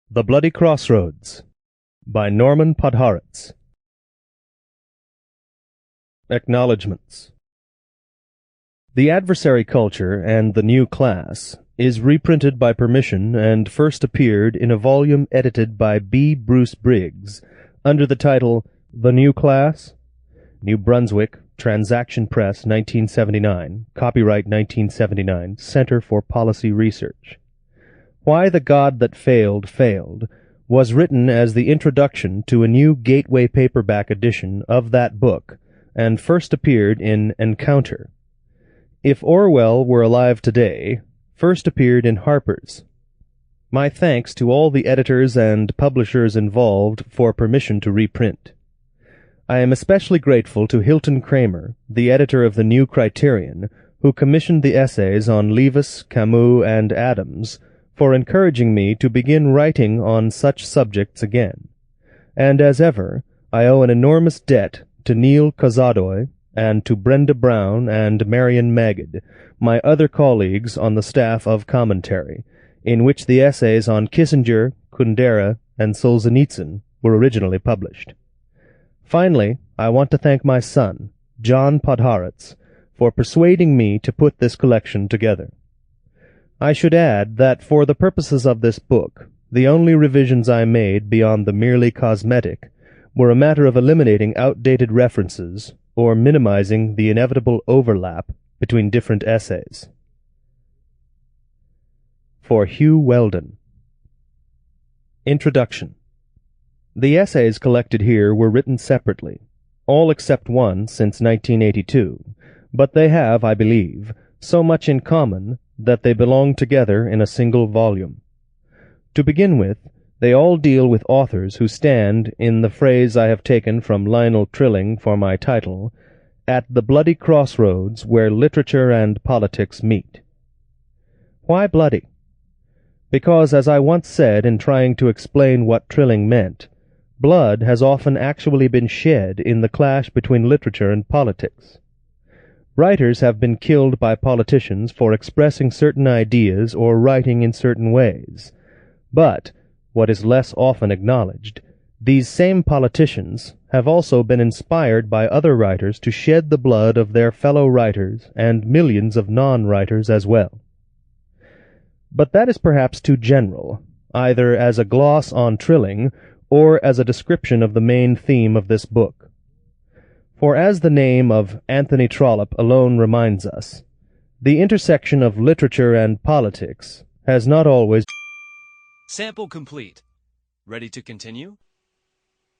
The Bloody Crossroads by Norman Podhoretz. Acknowledgments. The Adversary Culture and the New Class is reprinted by permission and first appeared in a volume edited by B. Bruce Briggs under the title The New Class, New Brunswick, Transaction Press, 1979, copyright 1979, Center for Policy Research. Why the God That Failed Failed was written as the introduction to a new gateway paperback edition of that book and first appeared in Encounter. If Orwell were alive today, first appeared in Harper's. My thanks to all the editors and publishers involved for permission to reprint. I am especially grateful to Hilton Kramer, the editor of the New Criterion, who commissioned the essays on Leavis, Camus, and Adams, for encouraging me to begin writing on such subjects again. And as ever, I owe an enormous debt to Neil Kozadoy and to Brenda Brown and Marion Magid, my other colleagues on the staff of Commentary, in which the essays on Kissinger, Kundera, and Solzhenitsyn were originally published. Finally, I want to thank my son, John Podhoretz, for persuading me to put this collection together. I should add that for the purposes of this book, the only revisions I made beyond the merely cosmetic were a matter of eliminating outdated references or minimizing the inevitable overlap between different essays. For Hugh Weldon. Introduction. The essays collected here were written separately, all except one since 1982, but they have, I believe, so much in common that they belong together in a single volume. To begin with, they all deal with authors who stand, in the phrase I have taken from Lionel Trilling for my title, at the bloody crossroads where literature and politics meet. Why bloody? Because, as I once said in trying to explain what Trilling meant, blood has often actually been shed in the clash between literature and politics. Writers have been killed by politicians for expressing certain ideas or writing in certain ways. But, what is less often acknowledged, these same politicians have also been inspired by other writers to shed the blood of their fellow writers and millions of non-writers as well. But that is perhaps too general, either as a gloss on Trilling or as a description of the main theme of this book. For as the name of Anthony Trollope alone reminds us, the intersection of literature and politics has not always... Sample complete. Ready to continue?